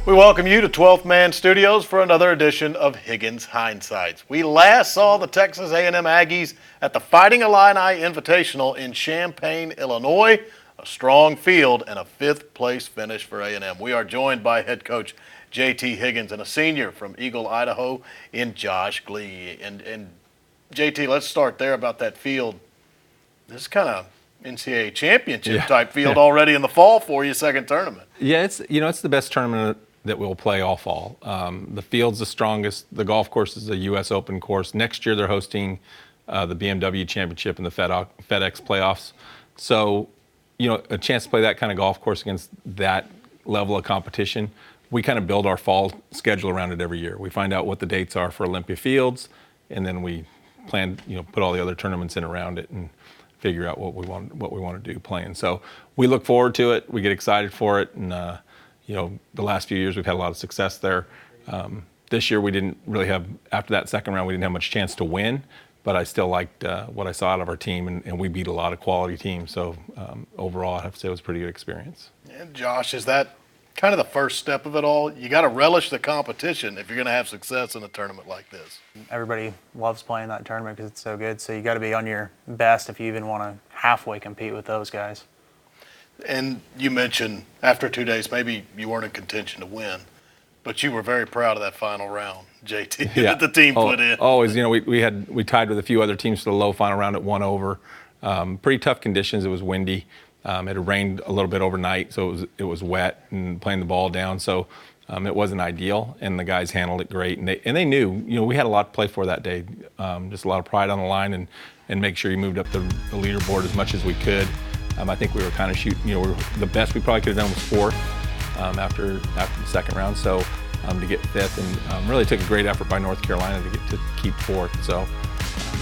We welcome you to 12th Man Studios for another edition of Higgins Hindsights. We last saw the Texas A&M Aggies at the Fighting Illini Invitational in Champaign, Illinois. A strong field and a fifth-place finish for A&M. We are joined by head coach J.T. Higgins and a senior from Eagle, Idaho, in Josh Glee. And J.T., let's start there about that field. This is kind of NCAA championship type field already in the fall for you, second tournament. Yeah, it's the best tournament that we'll play all fall. The field's the strongest. The golf course is a U.S. Open course. Next year they're hosting the BMW Championship and the FedEx playoffs. So, a chance to play that kind of golf course against that level of competition. We kind of build our fall schedule around it every year. We find out what the dates are for Olympia Fields, and then we plan, put all the other tournaments in around it and figure out what we want to do playing. So we look forward to it. We get excited for it, and the last few years we've had a lot of success there. This year we didn't really have, after that second round, we didn't have much chance to win, but I still liked what I saw out of our team, and we beat a lot of quality teams. So overall, I have to say it was a pretty good experience. And Josh, is that kind of the first step of it all? You got to relish the competition if you're going to have success in a tournament like this. Everybody loves playing that tournament because it's so good. So you got to be on your best if you even want to halfway compete with those guys. And you mentioned after 2 days, maybe you weren't in contention to win, but you were very proud of that final round, JT, that the team put in. Always, we tied with a few other teams for the low final round at 1 over. Pretty tough conditions. It was windy. It had rained a little bit overnight, so it was wet and playing the ball down. So it wasn't ideal, and the guys handled it great. And they knew, we had a lot to play for that day. Just a lot of pride on the line, and make sure you moved up the leaderboard as much as we could. I think we were kind of shooting. The best we probably could have done was fourth after the second round. So to get fifth, and really took a great effort by North Carolina to keep fourth. So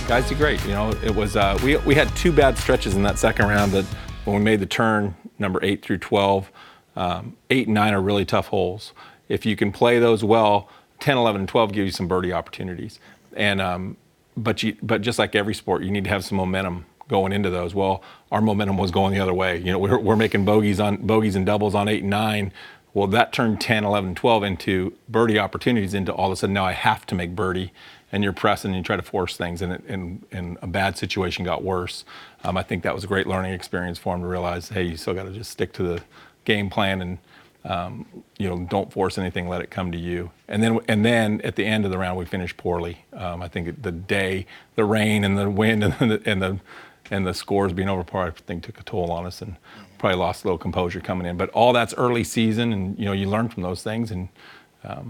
guys did great. It was we had two bad stretches in that second round that. When we made the turn, number 8 through 12, 8 and 9 are really tough holes. If you can play those well, 10, 11, and 12 give you some birdie opportunities. And but just like every sport, you need to have some momentum going into those. Well, our momentum was going the other way. We're making bogeys and doubles on 8 and 9. Well, that turned 10, 11, 12 into birdie opportunities. Into all of a sudden now I have to make birdie. And you're pressing and you try to force things, and a bad situation got worse. I think that was a great learning experience for him to realize, hey, you still got to just stick to the game plan and don't force anything, let it come to you. And then at the end of the round, we finished poorly. I think the rain and the wind and the scores being over par, I think took a toll on us and probably lost a little composure coming in. But all that's early season, and you learn from those things, and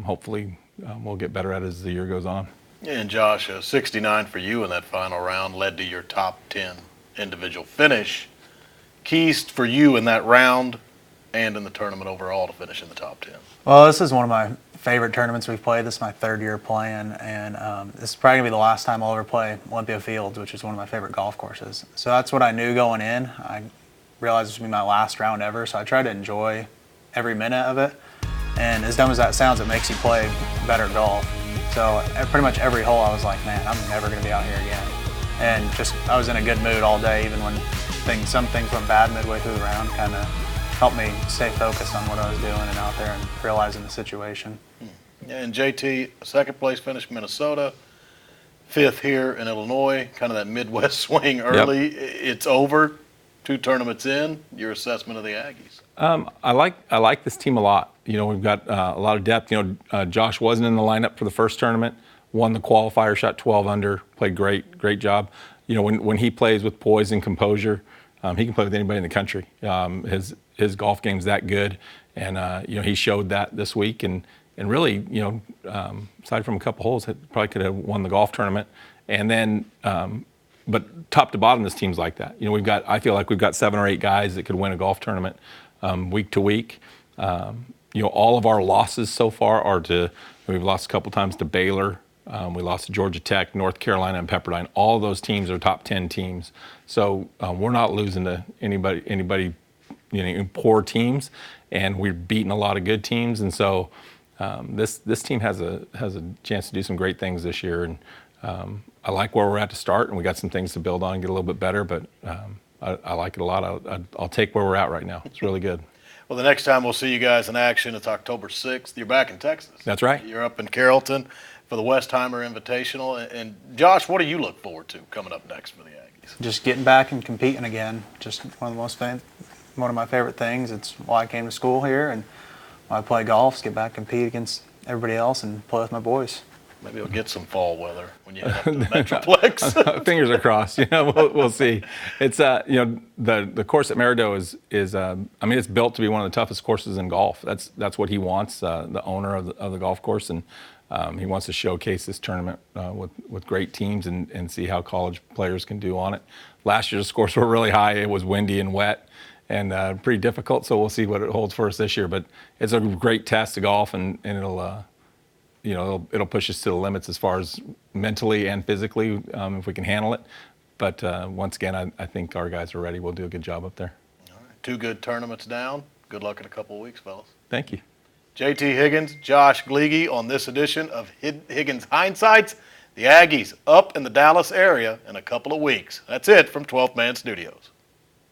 hopefully we'll get better at it as the year goes on. Yeah, and Josh, 69 for you in that final round led to your top 10 individual finish. Keys for you in that round and in the tournament overall to finish in the top 10. Well, this is one of my favorite tournaments we've played. This is my third year playing, and this is probably going to be the last time I'll ever play Olympia Fields, which is one of my favorite golf courses. So that's what I knew going in. I realized this would be my last round ever, so I tried to enjoy every minute of it. And as dumb as that sounds, it makes you play better golf. So pretty much every hole I was like, man, I'm never going to be out here again. And just I was in a good mood all day, even when some things went bad midway through the round, kind of helped me stay focused on what I was doing and out there and realizing the situation. And JT, second place finish Minnesota, fifth here in Illinois, kind of that Midwest swing early. Yep. It's over, 2 tournaments in. Your assessment of the Aggies? I like this team a lot. We've got a lot of depth. Josh wasn't in the lineup for the first tournament, won the qualifier, shot 12 under, played great job. When he plays with poise and composure, he can play with anybody in the country. His golf game's that good, and he showed that this week. And really, aside from a couple holes, probably could have won the golf tournament. And then, but top to bottom, this team's like that. I feel like we've got 7 or 8 guys that could win a golf tournament week to week. All of our losses so far we've lost a couple times to Baylor. We lost to Georgia Tech, North Carolina, and Pepperdine. All of those teams are top 10 teams. So we're not losing to anybody, poor teams, and we're beating a lot of good teams. And so this team has a chance to do some great things this year. And I like where we're at to start, and we got some things to build on and get a little bit better. But I like it a lot. I'll take where we're at right now. It's really good. Well, the next time we'll see you guys in action, it's October 6th. You're back in Texas. That's right. You're up in Carrollton for the Westheimer Invitational. And Josh, what do you look forward to coming up next for the Aggies? Just getting back and competing again. Just one of my favorite things. It's why I came to school here, and why I play golf is get back and compete against everybody else and play with my boys. Maybe we'll get some fall weather when you head up to the Metroplex. Fingers are crossed. We'll see. It's the course at Merido is I mean, it's built to be one of the toughest courses in golf. That's what he wants, the owner of the golf course, and he wants to showcase this tournament with great teams and see how college players can do on it. Last year's scores were really high. It was windy and wet and pretty difficult. So we'll see what it holds for us this year. But it's a great test of golf, and it'll. It'll push us to the limits as far as mentally and physically if we can handle it. But once again, I think our guys are ready. We'll do a good job up there. All right. 2 good tournaments down. Good luck in a couple of weeks, fellas. Thank you. JT Higgins, Josh Gleege on this edition of Higgins Hindsights. The Aggies up in the Dallas area in a couple of weeks. That's it from 12th Man Studios.